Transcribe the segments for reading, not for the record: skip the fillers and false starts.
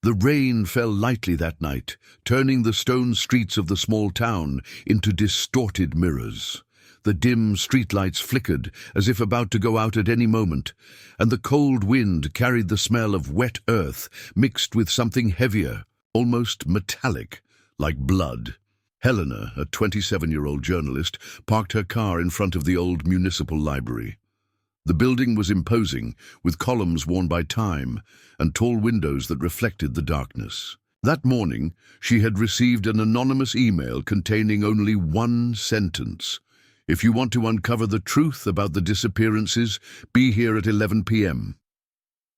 The rain fell lightly that night, turning the stone streets of the small town into distorted mirrors. The dim streetlights flickered as if about to go out at any moment, and the cold wind carried the smell of wet earth mixed with something heavier, almost metallic, like blood. Helena, a 27-year-old journalist, parked her car in front of the old municipal library. The building was imposing, with columns worn by time and tall windows that reflected the darkness. That morning, she had received an anonymous email containing only one sentence. "If you want to uncover the truth about the disappearances, be here at 11 p.m.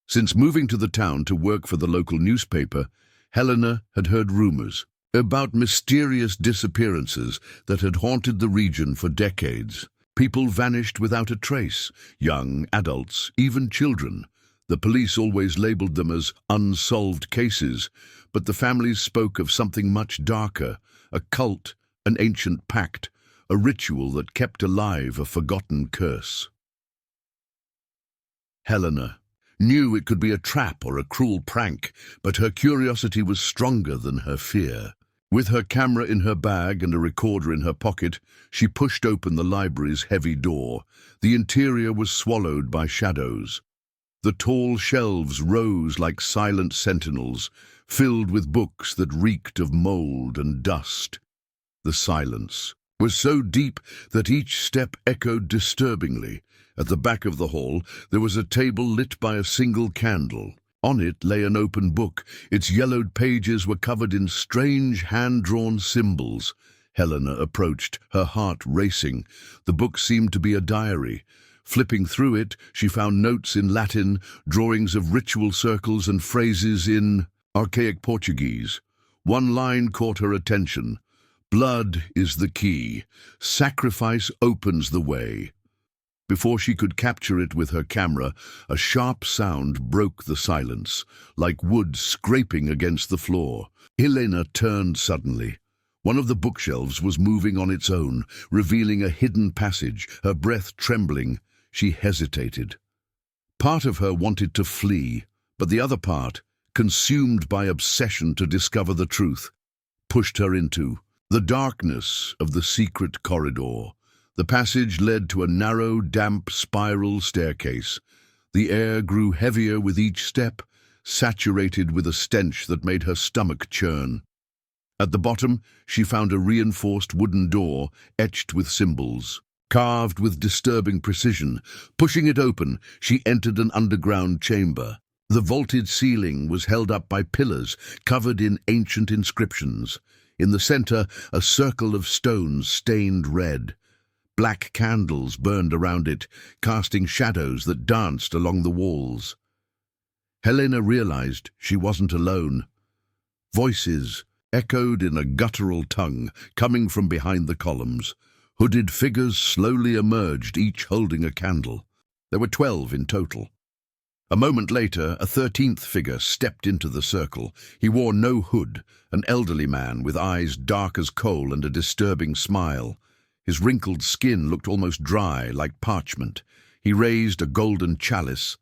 Since moving to the town to work for the local newspaper, Helena had heard rumors about mysterious disappearances that had haunted the region for decades. People vanished without a trace, young, adults, even children. The police always labeled them as unsolved cases, but the families spoke of something much darker, a cult, an ancient pact, a ritual that kept alive a forgotten curse. Helena knew it could be a trap or a cruel prank, but her curiosity was stronger than her fear. With her camera in her bag and a recorder in her pocket, she pushed open the library's heavy door. The interior was swallowed by shadows. The tall shelves rose like silent sentinels, filled with books that reeked of mold and dust. The silence was so deep that each step echoed disturbingly. At the back of the hall, there was a table lit by a single candle. On it lay an open book. Its yellowed pages were covered in strange hand-drawn symbols. Helena approached, her heart racing. The book seemed to be a diary. Flipping through it, she found notes in Latin, drawings of ritual circles and phrases in archaic Portuguese. One line caught her attention. "Blood is the key. Sacrifice opens the way." Before she could capture it with her camera, a sharp sound broke the silence, like wood scraping against the floor. Helena turned suddenly. One of the bookshelves was moving on its own, revealing a hidden passage, her breath trembling. She hesitated. Part of her wanted to flee, but the other part, consumed by obsession to discover the truth, pushed her into the darkness of the secret corridor. The passage led to a narrow, damp spiral staircase. The air grew heavier with each step, saturated with a stench that made her stomach churn. At the bottom, she found a reinforced wooden door etched with symbols, carved with disturbing precision. Pushing it open, she entered an underground chamber. The vaulted ceiling was held up by pillars covered in ancient inscriptions. In the center, a circle of stones stained red. Black candles burned around it, casting shadows that danced along the walls. Helena realized she wasn't alone. Voices echoed in a guttural tongue, coming from behind the columns. Hooded figures slowly emerged, each holding a candle. There were 12 in total. A moment later, a 13th figure stepped into the circle. He wore no hood, an elderly man with eyes dark as coal and a disturbing smile. His wrinkled skin looked almost dry, like parchment. He raised a golden chalice,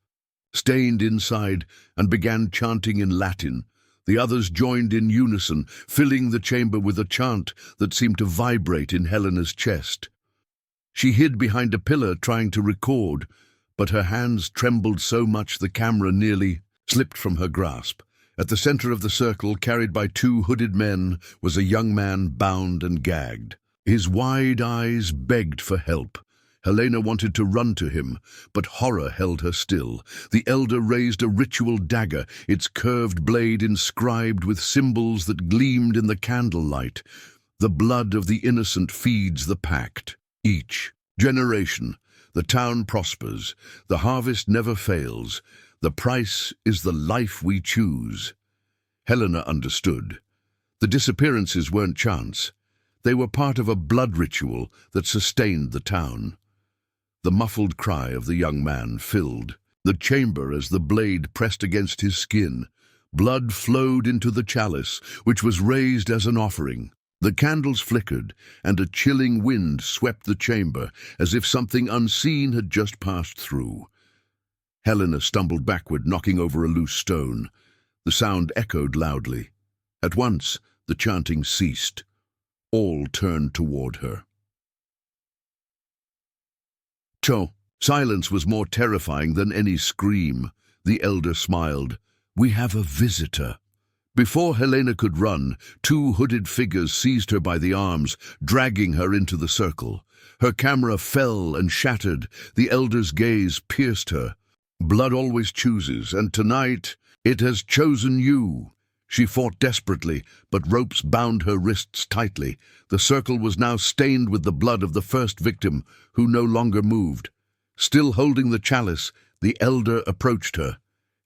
stained inside, and began chanting in Latin. The others joined in unison, filling the chamber with a chant that seemed to vibrate in Helena's chest. She hid behind a pillar trying to record, but her hands trembled so much the camera nearly slipped from her grasp. At the center of the circle, carried by 2 hooded men, was a young man bound and gagged. His wide eyes begged for help. Helena wanted to run to him, but horror held her still. The elder raised a ritual dagger, its curved blade inscribed with symbols that gleamed in the candlelight. The blood of the innocent feeds the pact. Each generation, the town prospers. The harvest never fails. The price is the life we choose. Helena understood. The disappearances weren't chance. They were part of a blood ritual that sustained the town. The muffled cry of the young man filled the chamber as the blade pressed against his skin. Blood flowed into the chalice, which was raised as an offering. The candles flickered, and a chilling wind swept the chamber, as if something unseen had just passed through. Helena stumbled backward, knocking over a loose stone. The sound echoed loudly. At once, the chanting ceased. All turned toward her. Silence was more terrifying than any scream. The elder smiled. "We have a visitor." Before Helena could run, two hooded figures seized her by the arms, dragging her into the circle. Her camera fell and shattered. The elder's gaze pierced her. "Blood always chooses, and tonight it has chosen you." She fought desperately, but ropes bound her wrists tightly. The circle was now stained with the blood of the first victim, who no longer moved. Still holding the chalice, the elder approached her.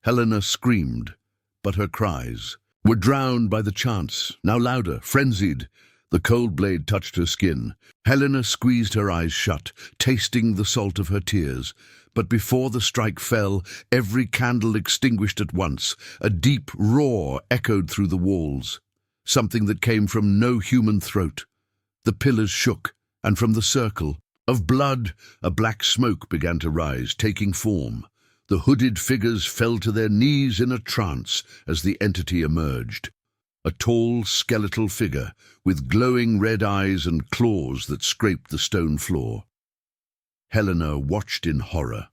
Helena screamed, but her cries were drowned by the chants, now louder, frenzied. The cold blade touched her skin. Helena squeezed her eyes shut, tasting the salt of her tears. But before the strike fell, every candle extinguished at once. A deep roar echoed through the walls, something that came from no human throat. The pillars shook, and from the circle of blood, a black smoke began to rise, taking form. The hooded figures fell to their knees in a trance as the entity emerged. A tall, skeletal figure with glowing red eyes and claws that scraped the stone floor. Helena watched in horror.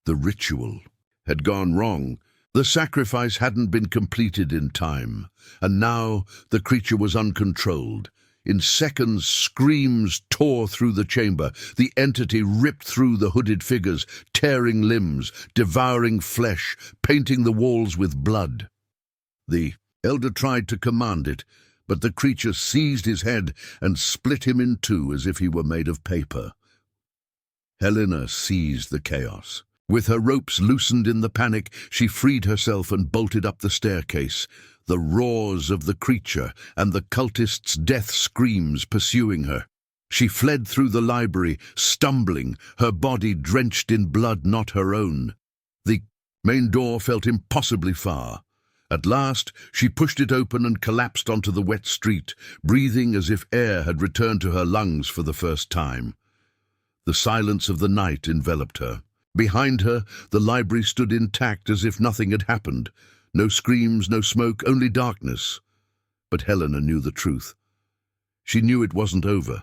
The ritual had gone wrong. The sacrifice hadn't been completed in time, and now the creature was uncontrolled. In seconds, screams tore through the chamber. The entity ripped through the hooded figures, tearing limbs, devouring flesh, painting the walls with blood. The elder tried to command it, but the creature seized his head and split him in two as if he were made of paper. Helena seized the chaos. With her ropes loosened in the panic, she freed herself and bolted up the staircase. The roars of the creature and the cultist's death screams pursuing her. She fled through the library, stumbling, her body drenched in blood not her own. The main door felt impossibly far. At last, she pushed it open and collapsed onto the wet street, breathing as if air had returned to her lungs for the first time. The silence of the night enveloped her. Behind her, the library stood intact as if nothing had happened. No screams, no smoke, only darkness. But Helena knew the truth. She knew it wasn't over.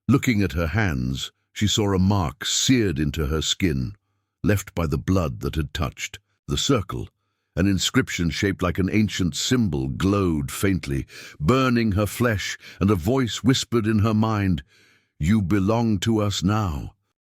Looking at her hands, she saw a mark seared into her skin, left by the blood that had touched. The circle, an inscription shaped like an ancient symbol, glowed faintly, burning her flesh, and a voice whispered in her mind, "You belong to us now."